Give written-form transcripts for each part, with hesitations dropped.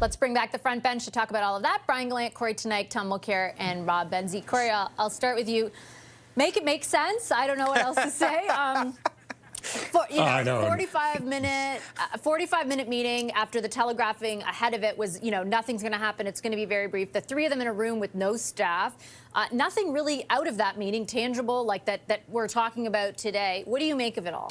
Let's bring back the front bench to talk about all of that. Brian Gallant, Corey Tenayk, Tom Mulcair, and Rob Benzie. Corey, I'll start with you. Make it make sense. I don't know what else to say. 45-minute meeting after the telegraphing ahead of it was, nothing's going to happen. It's going to be very brief. The three of them in a room with no staff. Nothing really out of that meeting tangible like that we're talking about today. What do you make of it all?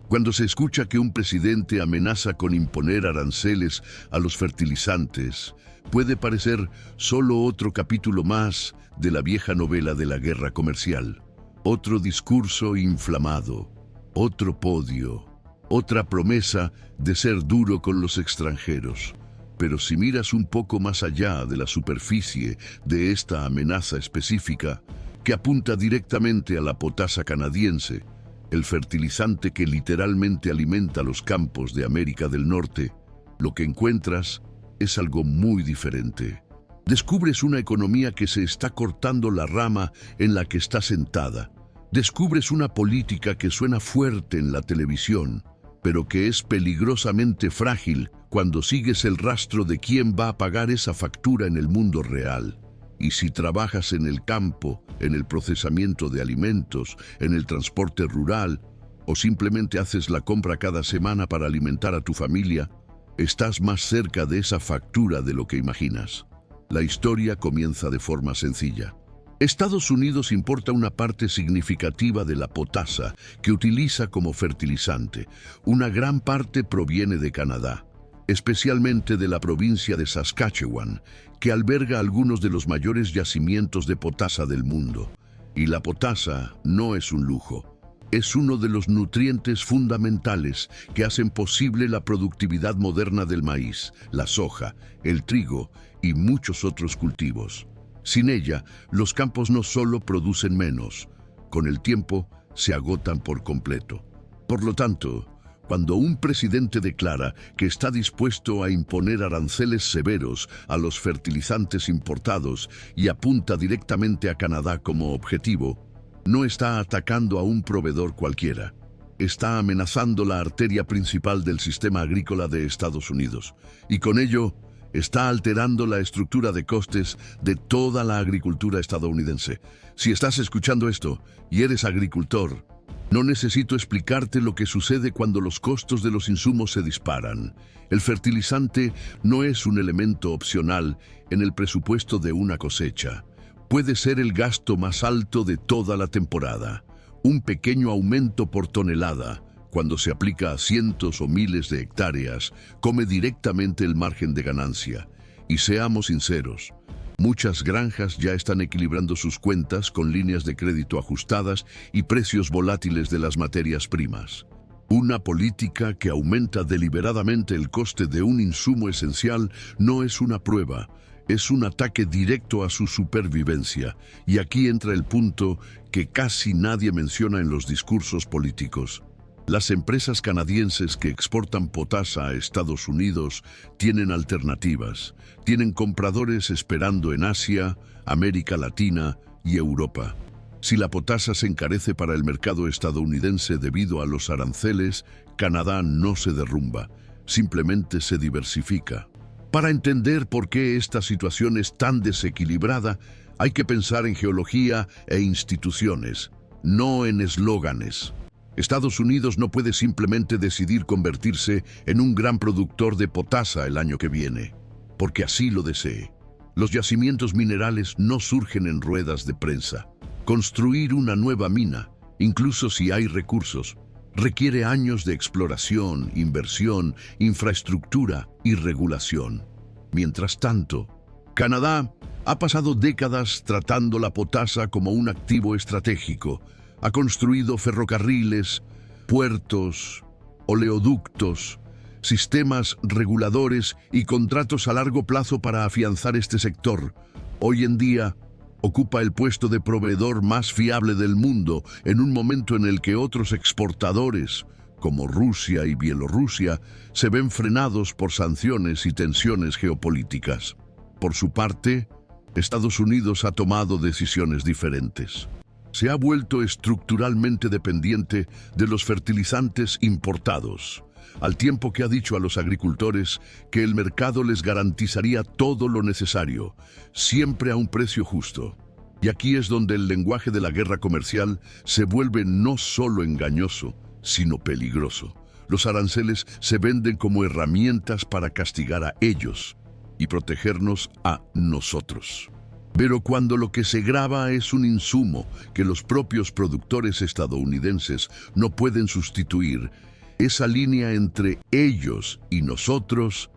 Cuando se escucha que un presidente amenaza con imponer aranceles a los fertilizantes, puede parecer solo otro capítulo más de la vieja novela de la guerra comercial. Otro discurso inflamado, otro podio, otra promesa de ser duro con los extranjeros. Pero si miras un poco más allá de la superficie de esta amenaza específica, que apunta directamente a la potasa canadiense, el fertilizante que literalmente alimenta los campos de América del Norte, lo que encuentras es algo muy diferente. Descubres una economía que se está cortando la rama en la que está sentada. Descubres una política que suena fuerte en la televisión, pero que es peligrosamente frágil cuando sigues el rastro de quién va a pagar esa factura en el mundo real. Y si trabajas en el campo, en el procesamiento de alimentos, en el transporte rural, o simplemente haces la compra cada semana para alimentar a tu familia, estás más cerca de esa factura de lo que imaginas. La historia comienza de forma sencilla. Estados Unidos importa una parte significativa de la potasa que utiliza como fertilizante. Una gran parte proviene de Canadá, especialmente de la provincia de Saskatchewan, que alberga algunos de los mayores yacimientos de potasa del mundo. Y la potasa no es un lujo, es uno de los nutrientes fundamentales que hacen posible la productividad moderna del maíz, la soja, el trigo y muchos otros cultivos. Sin ella, los campos no solo producen menos, con el tiempo se agotan por completo. Por lo tanto, cuando un presidente declara que está dispuesto a imponer aranceles severos a los fertilizantes importados y apunta directamente a Canadá como objetivo, no está atacando a un proveedor cualquiera. Está amenazando la arteria principal del sistema agrícola de Estados Unidos y con ello está alterando la estructura de costes de toda la agricultura estadounidense. Si estás escuchando esto y eres agricultor, no necesito explicarte lo que sucede cuando los costos de los insumos se disparan. El fertilizante no es un elemento opcional en el presupuesto de una cosecha. Puede ser el gasto más alto de toda la temporada. Un pequeño aumento por tonelada, cuando se aplica a cientos o miles de hectáreas, come directamente el margen de ganancia. Y seamos sinceros, muchas granjas ya están equilibrando sus cuentas con líneas de crédito ajustadas y precios volátiles de las materias primas. Una política que aumenta deliberadamente el coste de un insumo esencial no es una prueba, es un ataque directo a su supervivencia. Y aquí entra el punto que casi nadie menciona en los discursos políticos. Las empresas canadienses que exportan potasa a Estados Unidos tienen alternativas. Tienen compradores esperando en Asia, América Latina y Europa. Si la potasa se encarece para el mercado estadounidense debido a los aranceles, Canadá no se derrumba, simplemente se diversifica. Para entender por qué esta situación es tan desequilibrada, hay que pensar en geología e instituciones, no en eslóganes. Estados Unidos no puede simplemente decidir convertirse en un gran productor de potasa el año que viene, porque así lo desee. Los yacimientos minerales no surgen en ruedas de prensa. Construir una nueva mina, incluso si hay recursos, requiere años de exploración, inversión, infraestructura y regulación. Mientras tanto, Canadá ha pasado décadas tratando la potasa como un activo estratégico. Ha construido ferrocarriles, puertos, oleoductos, sistemas reguladores y contratos a largo plazo para afianzar este sector. Hoy en día, ocupa el puesto de proveedor más fiable del mundo en un momento en el que otros exportadores, como Rusia y Bielorrusia, se ven frenados por sanciones y tensiones geopolíticas. Por su parte, Estados Unidos ha tomado decisiones diferentes. se ha vuelto estructuralmente dependiente de los fertilizantes importados, al tiempo que ha dicho a los agricultores que el mercado les garantizaría todo lo necesario, siempre a un precio justo. Y aquí es donde el lenguaje de la guerra comercial se vuelve no solo engañoso, sino peligroso. Los aranceles se venden como herramientas para castigar a ellos y protegernos a nosotros. Pero cuando lo que se graba es un insumo que los propios productores estadounidenses no pueden sustituir, esa línea entre ellos y nosotros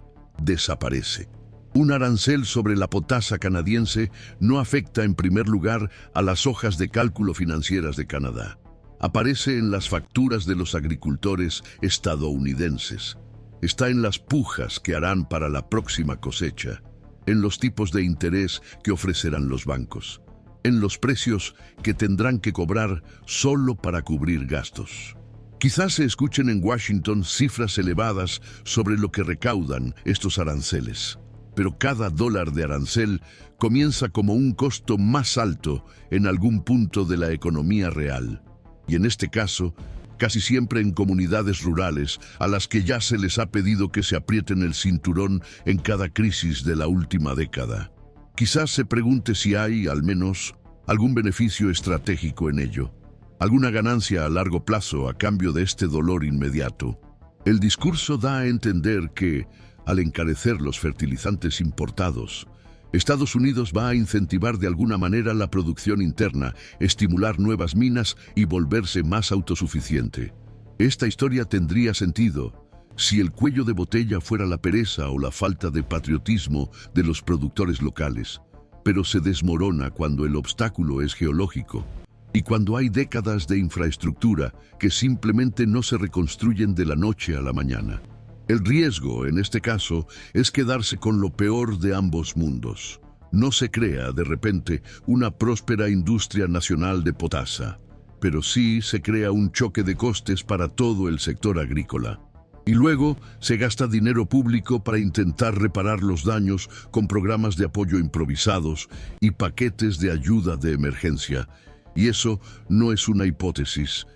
desaparece. Un arancel sobre la potasa canadiense no afecta en primer lugar a las hojas de cálculo financieras de Canadá. Aparece en las facturas de los agricultores estadounidenses. Está en las pujas que harán para la próxima cosecha, en los tipos de interés que ofrecerán los bancos, en los precios que tendrán que cobrar solo para cubrir gastos. Quizás se escuchen en Washington cifras elevadas sobre lo que recaudan estos aranceles, pero cada dólar de arancel comienza como un costo más alto en algún punto de la economía real. Y en este caso, casi siempre en comunidades rurales a las que ya se les ha pedido que se aprieten el cinturón en cada crisis de la última década. Quizás se pregunte si hay, al menos, algún beneficio estratégico en ello, alguna ganancia a largo plazo a cambio de este dolor inmediato. El discurso da a entender que, al encarecer los fertilizantes importados, Estados Unidos va a incentivar de alguna manera la producción interna, estimular nuevas minas y volverse más autosuficiente. Esta historia tendría sentido si el cuello de botella fuera la pereza o la falta de patriotismo de los productores locales, pero se desmorona cuando el obstáculo es geológico y cuando hay décadas de infraestructura que simplemente no se reconstruyen de la noche a la mañana. El riesgo, en este caso, es quedarse con lo peor de ambos mundos. No se crea, de repente, una próspera industria nacional de potasa, pero sí se crea un choque de costes para todo el sector agrícola. Y luego se gasta dinero público para intentar reparar los daños con programas de apoyo improvisados y paquetes de ayuda de emergencia. Y eso no es una hipótesis,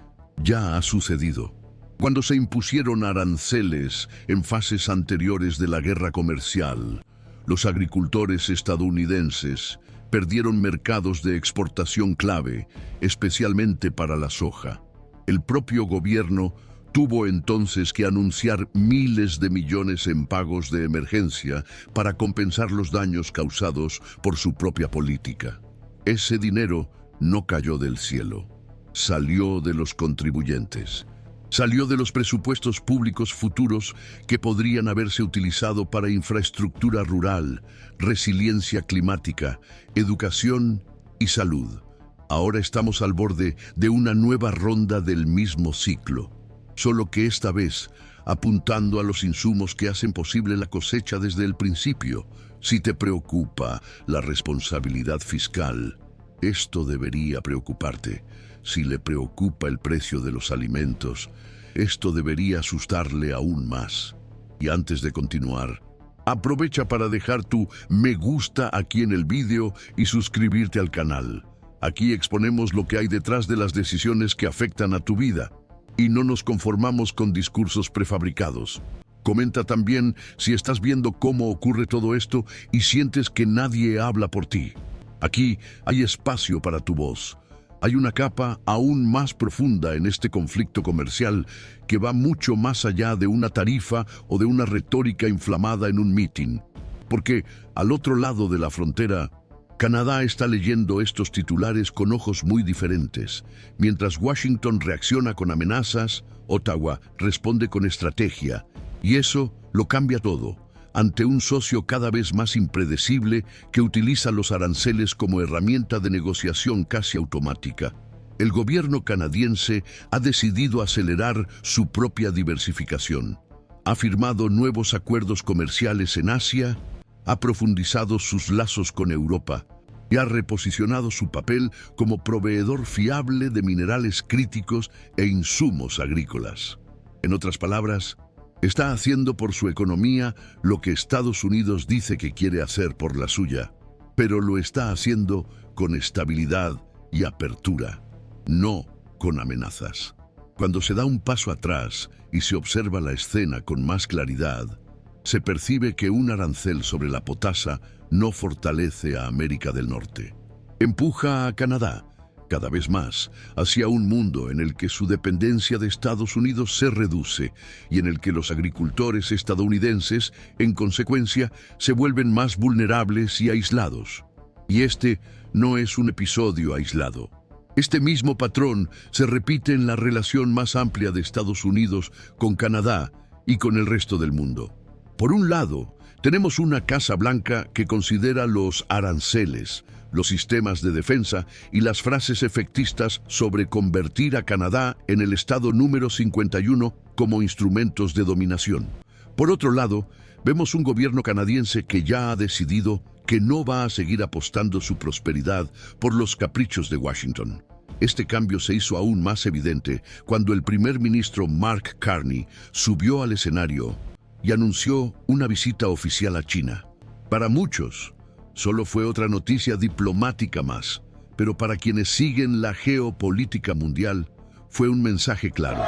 ya ha sucedido. Cuando se impusieron aranceles en fases anteriores de la guerra comercial, los agricultores estadounidenses perdieron mercados de exportación clave, especialmente para la soja. El propio gobierno tuvo entonces que anunciar miles de millones en pagos de emergencia para compensar los daños causados por su propia política. Ese dinero no cayó del cielo, salió de los contribuyentes. Salió de los presupuestos públicos futuros que podrían haberse utilizado para infraestructura rural, resiliencia climática, educación y salud. Ahora estamos al borde de una nueva ronda del mismo ciclo, solo que esta vez apuntando a los insumos que hacen posible la cosecha desde el principio. Si te preocupa la responsabilidad fiscal, esto debería preocuparte. Si le preocupa el precio de los alimentos, esto debería asustarle aún más. Y antes de continuar, aprovecha para dejar tu me gusta aquí en el vídeo y suscribirte al canal. Aquí exponemos lo que hay detrás de las decisiones que afectan a tu vida y no nos conformamos con discursos prefabricados. Comenta también si estás viendo cómo ocurre todo esto y sientes que nadie habla por ti. Aquí hay espacio para tu voz. Hay una capa aún más profunda en este conflicto comercial que va mucho más allá de una tarifa o de una retórica inflamada en un mitin. Porque al otro lado de la frontera, Canadá está leyendo estos titulares con ojos muy diferentes. Mientras Washington reacciona con amenazas, Ottawa responde con estrategia. Y eso lo cambia todo, ante un socio cada vez más impredecible que utiliza los aranceles como herramienta de negociación casi automática. El gobierno canadiense ha decidido acelerar su propia diversificación. Ha firmado nuevos acuerdos comerciales en Asia, ha profundizado sus lazos con Europa y ha reposicionado su papel como proveedor fiable de minerales críticos e insumos agrícolas. En otras palabras, está haciendo por su economía lo que Estados Unidos dice que quiere hacer por la suya, pero lo está haciendo con estabilidad y apertura. no con amenazas. Cuando se da un paso atrás y se observa la escena con más claridad, se percibe que un arancel sobre la potasa no fortalece a América del Norte. Empuja a Canadá, cada vez más, hacia un mundo en el que su dependencia de Estados Unidos se reduce y en el que los agricultores estadounidenses, en consecuencia, se vuelven más vulnerables y aislados. Y este no es un episodio aislado. Este mismo patrón se repite en la relación más amplia de Estados Unidos con Canadá y con el resto del mundo. Por un lado, tenemos una Casa Blanca que considera los aranceles, los sistemas de defensa y las frases efectistas sobre convertir a Canadá en el estado número 51 como instrumentos de dominación. Por otro lado, vemos un gobierno canadiense que ya ha decidido que no va a seguir apostando su prosperidad por los caprichos de Washington. Este cambio se hizo aún más evidente cuando el primer ministro Mark Carney subió al escenario y anunció una visita oficial a China. Para muchos, solo fue otra noticia diplomática más, pero para quienes siguen la geopolítica mundial, fue un mensaje claro.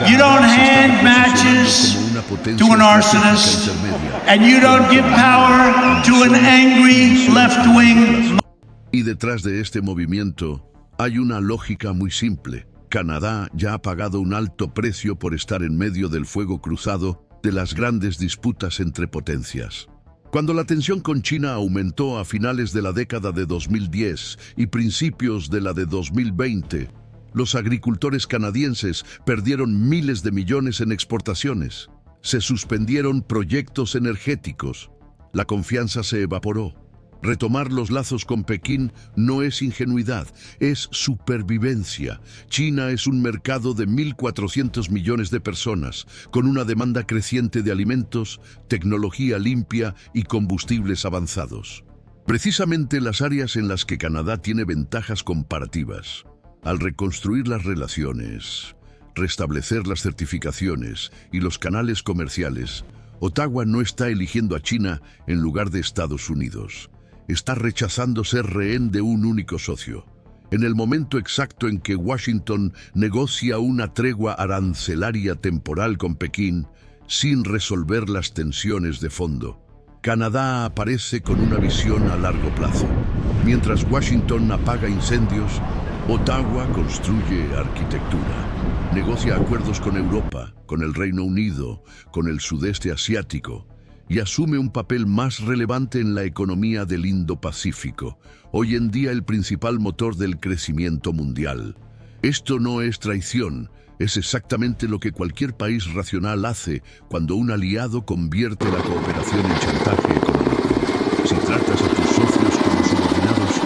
You don't hand matches to an arsonist, and you don't give power to an angry left-wing. Y detrás de este movimiento hay una lógica muy simple. Canadá ya ha pagado un alto precio por estar en medio del fuego cruzado de las grandes disputas entre potencias. Cuando la tensión con China aumentó a finales de la década de 2010 y principios de la de 2020, los agricultores canadienses perdieron miles de millones en exportaciones. Se suspendieron proyectos energéticos. La confianza se evaporó. Retomar los lazos con Pekín no es ingenuidad, es supervivencia. China es un mercado de 1.400 millones de personas, con una demanda creciente de alimentos, tecnología limpia y combustibles avanzados. Precisamente las áreas en las que Canadá tiene ventajas comparativas. Al reconstruir las relaciones, restablecer las certificaciones y los canales comerciales, Ottawa no está eligiendo a China en lugar de Estados Unidos. Está rechazando ser rehén de un único socio. En el momento exacto en que Washington negocia una tregua arancelaria temporal con Pekín, sin resolver las tensiones de fondo, Canadá aparece con una visión a largo plazo. Mientras Washington apaga incendios, Ottawa construye arquitectura, negocia acuerdos con Europa, con el Reino Unido, con el sudeste asiático y asume un papel más relevante en la economía del Indo-Pacífico, hoy en día el principal motor del crecimiento mundial. Esto no es traición, es exactamente lo que cualquier país racional hace cuando un aliado convierte la cooperación en chantaje económico. Si tratas a tus socios como subordinados,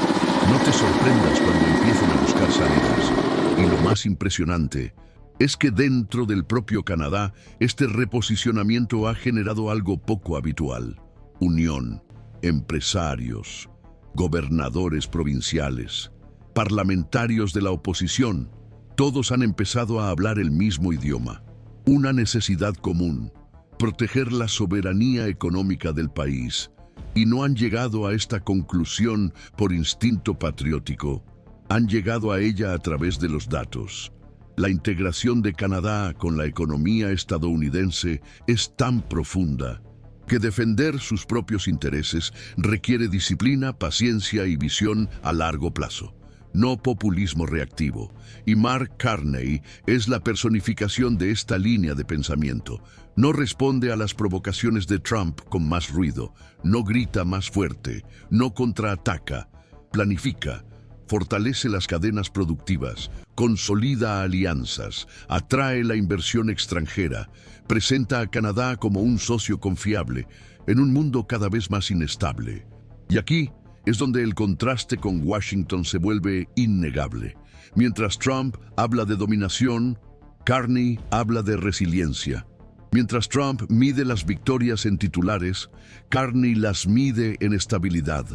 no te sorprendas cuando empiecen a buscar salidas. Y lo más impresionante es que dentro del propio Canadá, este reposicionamiento ha generado algo poco habitual. Unión, empresarios, gobernadores provinciales, parlamentarios de la oposición, todos han empezado a hablar el mismo idioma. Una necesidad común, proteger la soberanía económica del país. Y no han llegado a esta conclusión por instinto patriótico, han llegado a ella a través de los datos. La integración de Canadá con la economía estadounidense es tan profunda que defender sus propios intereses requiere disciplina, paciencia y visión a largo plazo, no populismo reactivo. Y Mark Carney es la personificación de esta línea de pensamiento. No responde a las provocaciones de Trump con más ruido, no grita más fuerte, no contraataca, planifica, fortalece las cadenas productivas, consolida alianzas, atrae la inversión extranjera, presenta a Canadá como un socio confiable en un mundo cada vez más inestable. Y aquí es donde el contraste con Washington se vuelve innegable. Mientras Trump habla de dominación, Carney habla de resiliencia. Mientras Trump mide las victorias en titulares, Carney las mide en estabilidad.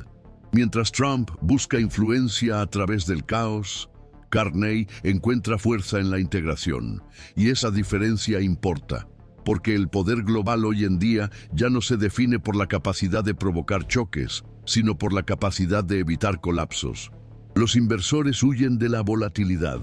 Mientras Trump busca influencia a través del caos, Carney encuentra fuerza en la integración. Y esa diferencia importa, porque el poder global hoy en día ya no se define por la capacidad de provocar choques, sino por la capacidad de evitar colapsos. Los inversores huyen de la volatilidad.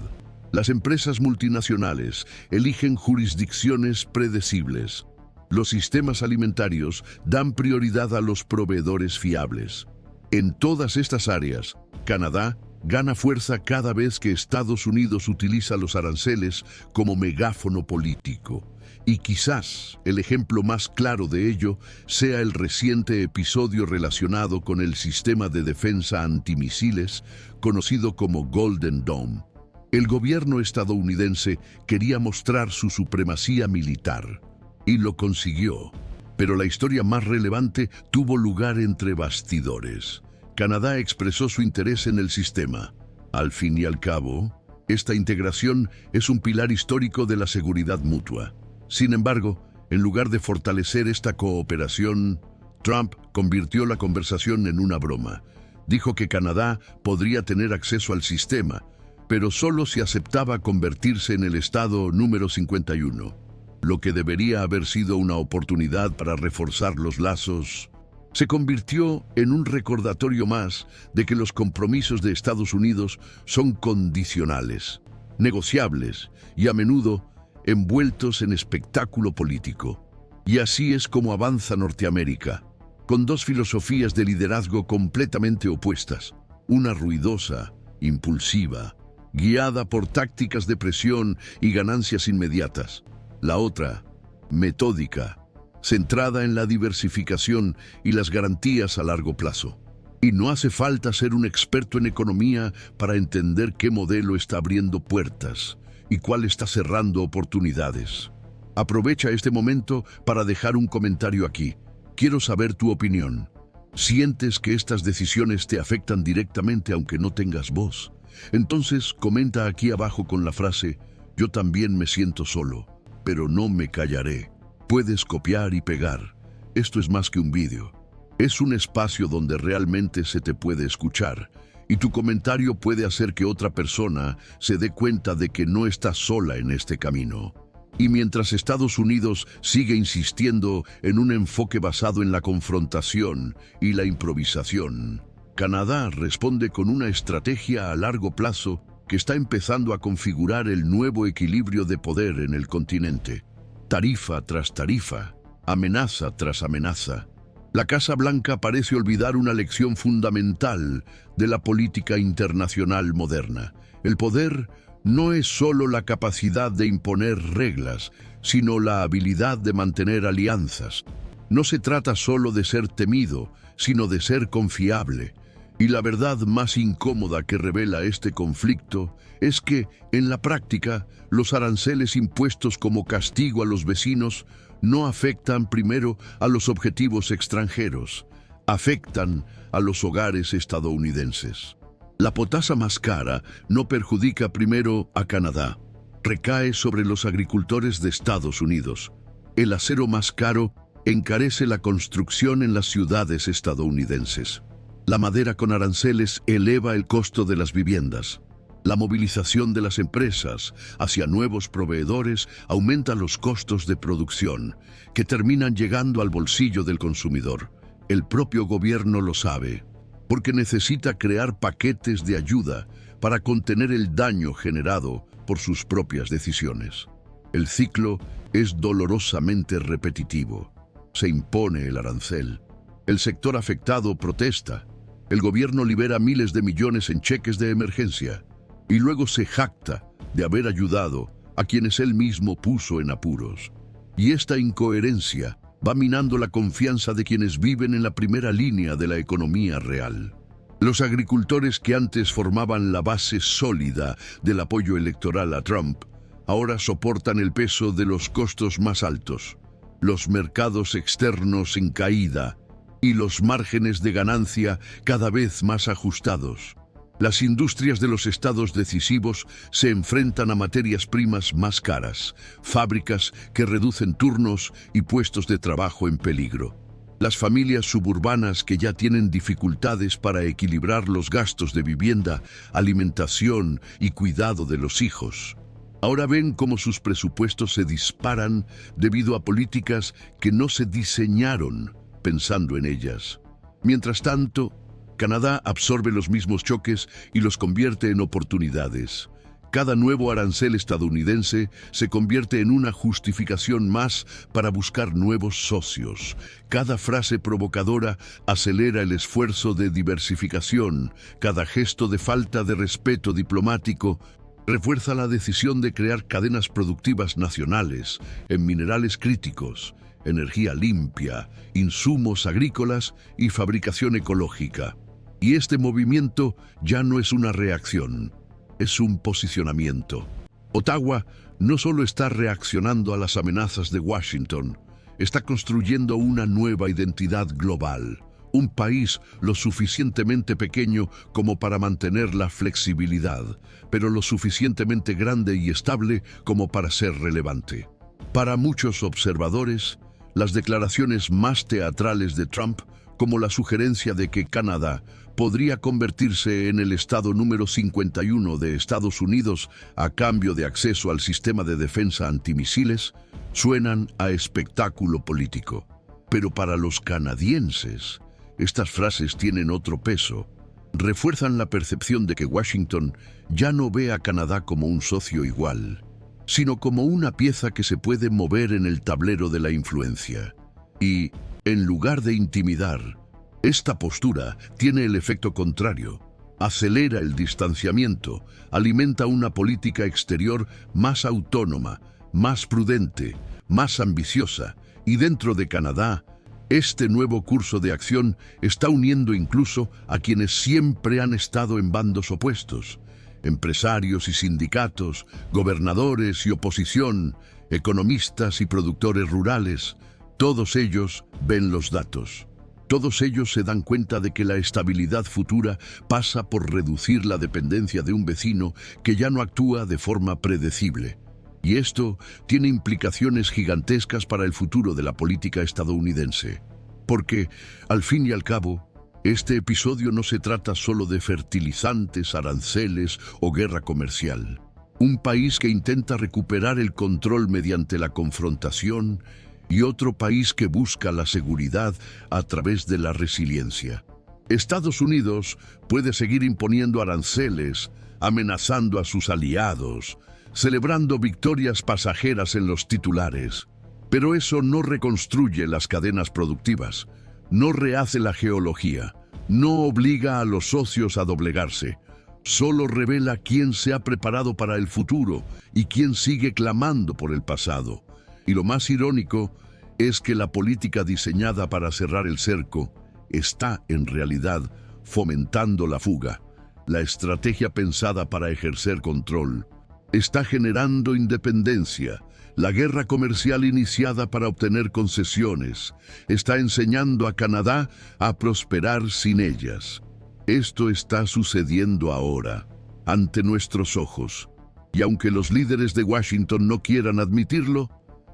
Las empresas multinacionales eligen jurisdicciones predecibles. Los sistemas alimentarios dan prioridad a los proveedores fiables. En todas estas áreas, Canadá gana fuerza cada vez que Estados Unidos utiliza los aranceles como megáfono político. Y quizás el ejemplo más claro de ello sea el reciente episodio relacionado con el sistema de defensa antimisiles conocido como Golden Dome. El gobierno estadounidense quería mostrar su supremacía militar y lo consiguió. Pero la historia más relevante tuvo lugar entre bastidores. Canadá expresó su interés en el sistema. Al fin y al cabo, esta integración es un pilar histórico de la seguridad mutua. Sin embargo, en lugar de fortalecer esta cooperación, Trump convirtió la conversación en una broma. Dijo que Canadá podría tener acceso al sistema, pero solo si aceptaba convertirse en el estado número 51. Lo que debería haber sido una oportunidad para reforzar los lazos, se convirtió en un recordatorio más de que los compromisos de Estados Unidos son condicionales, negociables y a menudo envueltos en espectáculo político. Y así es como avanza Norteamérica, con dos filosofías de liderazgo completamente opuestas, una ruidosa, impulsiva, guiada por tácticas de presión y ganancias inmediatas, la otra, metódica, centrada en la diversificación y las garantías a largo plazo. Y no hace falta ser un experto en economía para entender qué modelo está abriendo puertas y cuál está cerrando oportunidades. Aprovecha este momento para dejar un comentario aquí. Quiero saber tu opinión. ¿Sientes que estas decisiones te afectan directamente aunque no tengas voz? Entonces comenta aquí abajo con la frase: yo también me siento solo, pero no me callaré. Puedes copiar y pegar. Esto es más que un vídeo. Es un espacio donde realmente se te puede escuchar. Y tu comentario puede hacer que otra persona se dé cuenta de que no está sola en este camino. Y mientras Estados Unidos sigue insistiendo en un enfoque basado en la confrontación y la improvisación, Canadá responde con una estrategia a largo plazo que está empezando a configurar el nuevo equilibrio de poder en el continente. Tarifa tras tarifa, amenaza tras amenaza. La Casa Blanca parece olvidar una lección fundamental de la política internacional moderna. El poder no es solo la capacidad de imponer reglas, sino la habilidad de mantener alianzas. No se trata solo de ser temido, sino de ser confiable. Y la verdad más incómoda que revela este conflicto es que, en la práctica, los aranceles impuestos como castigo a los vecinos no afectan primero a los objetivos extranjeros, afectan a los hogares estadounidenses. La potasa más cara no perjudica primero a Canadá, recae sobre los agricultores de Estados Unidos. El acero más caro encarece la construcción en las ciudades estadounidenses. La madera con aranceles eleva el costo de las viviendas. La movilización de las empresas hacia nuevos proveedores aumenta los costos de producción, que terminan llegando al bolsillo del consumidor. El propio gobierno lo sabe, porque necesita crear paquetes de ayuda para contener el daño generado por sus propias decisiones. El ciclo es dolorosamente repetitivo. Se impone el arancel. El sector afectado protesta. El gobierno libera miles de millones en cheques de emergencia y luego se jacta de haber ayudado a quienes él mismo puso en apuros. Y esta incoherencia va minando la confianza de quienes viven en la primera línea de la economía real. Los agricultores que antes formaban la base sólida del apoyo electoral a Trump, ahora soportan el peso de los costos más altos, los mercados externos en caída y los márgenes de ganancia cada vez más ajustados. Las industrias de los estados decisivos se enfrentan a materias primas más caras, fábricas que reducen turnos y puestos de trabajo en peligro. Las familias suburbanas que ya tienen dificultades para equilibrar los gastos de vivienda, alimentación y cuidado de los hijos, ahora ven cómo sus presupuestos se disparan debido a políticas que no se diseñaron pensando en ellas. Mientras tanto, Canadá absorbe los mismos choques y los convierte en oportunidades. Cada nuevo arancel estadounidense se convierte en una justificación más para buscar nuevos socios. Cada frase provocadora acelera el esfuerzo de diversificación. Cada gesto de falta de respeto diplomático refuerza la decisión de crear cadenas productivas nacionales en minerales críticos, energía limpia, insumos agrícolas y fabricación ecológica. Y este movimiento ya no es una reacción, es un posicionamiento. Ottawa no solo está reaccionando a las amenazas de Washington, está construyendo una nueva identidad global. Un país lo suficientemente pequeño como para mantener la flexibilidad, pero lo suficientemente grande y estable como para ser relevante. Para muchos observadores, las declaraciones más teatrales de Trump, como la sugerencia de que Canadá podría convertirse en el estado número 51 de Estados Unidos a cambio de acceso al sistema de defensa antimisiles, suenan a espectáculo político. Pero para los canadienses, estas frases tienen otro peso. Refuerzan la percepción de que Washington ya no ve a Canadá como un socio igual, sino como una pieza que se puede mover en el tablero de la influencia. Y, en lugar de intimidar, esta postura tiene el efecto contrario. Acelera el distanciamiento, alimenta una política exterior más autónoma, más prudente, más ambiciosa, y dentro de Canadá, este nuevo curso de acción está uniendo incluso a quienes siempre han estado en bandos opuestos: empresarios y sindicatos, gobernadores y oposición, economistas y productores rurales. Todos ellos ven los datos. Todos ellos se dan cuenta de que la estabilidad futura pasa por reducir la dependencia de un vecino que ya no actúa de forma predecible. Y esto tiene implicaciones gigantescas para el futuro de la política estadounidense. Porque, al fin y al cabo, este episodio no se trata solo de fertilizantes, aranceles o guerra comercial. Un país que intenta recuperar el control mediante la confrontación y otro país que busca la seguridad a través de la resiliencia. Estados Unidos puede seguir imponiendo aranceles, amenazando a sus aliados, celebrando victorias pasajeras en los titulares. Pero eso no reconstruye las cadenas productivas, no rehace la geología, no obliga a los socios a doblegarse, solo revela quién se ha preparado para el futuro y quién sigue clamando por el pasado. Y lo más irónico es que la política diseñada para cerrar el cerco está, en realidad, fomentando la fuga. La estrategia pensada para ejercer control está generando independencia. La guerra comercial iniciada para obtener concesiones está enseñando a Canadá a prosperar sin ellas. Esto está sucediendo ahora, ante nuestros ojos. Y aunque los líderes de Washington no quieran admitirlo,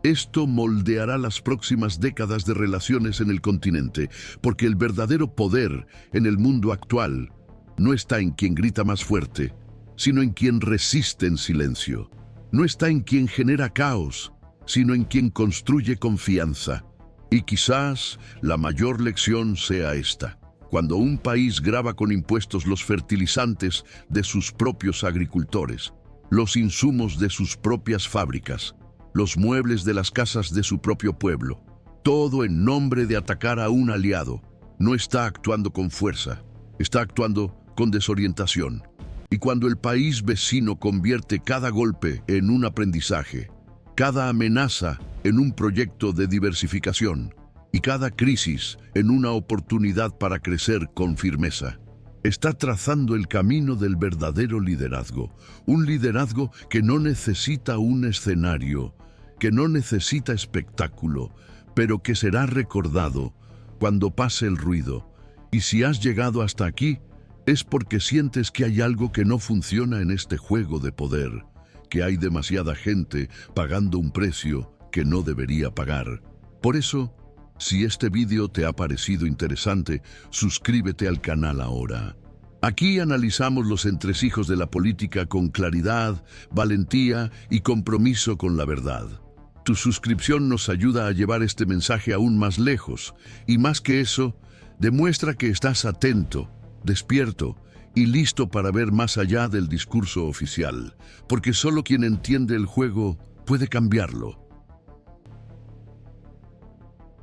esto moldeará las próximas décadas de relaciones en el continente, porque el verdadero poder en el mundo actual no está en quien grita más fuerte, sino en quien resiste en silencio. No está en quien genera caos, sino en quien construye confianza. Y quizás la mayor lección sea esta: cuando un país grava con impuestos los fertilizantes de sus propios agricultores, los insumos de sus propias fábricas, los muebles de las casas de su propio pueblo, todo en nombre de atacar a un aliado, no está actuando con fuerza, está actuando con desorientación. Y cuando el país vecino convierte cada golpe en un aprendizaje, cada amenaza en un proyecto de diversificación y cada crisis en una oportunidad para crecer con firmeza, está trazando el camino del verdadero liderazgo. Un liderazgo que no necesita un escenario, que no necesita espectáculo, pero que será recordado cuando pase el ruido. Y si has llegado hasta aquí, es porque sientes que hay algo que no funciona en este juego de poder, que hay demasiada gente pagando un precio que no debería pagar. Por eso, si este vídeo te ha parecido interesante, suscríbete al canal ahora. Aquí analizamos los entresijos de la política con claridad, valentía y compromiso con la verdad. Tu suscripción nos ayuda a llevar este mensaje aún más lejos, y más que eso, demuestra que estás atento, despierto y listo para ver más allá del discurso oficial, porque solo quien entiende el juego puede cambiarlo.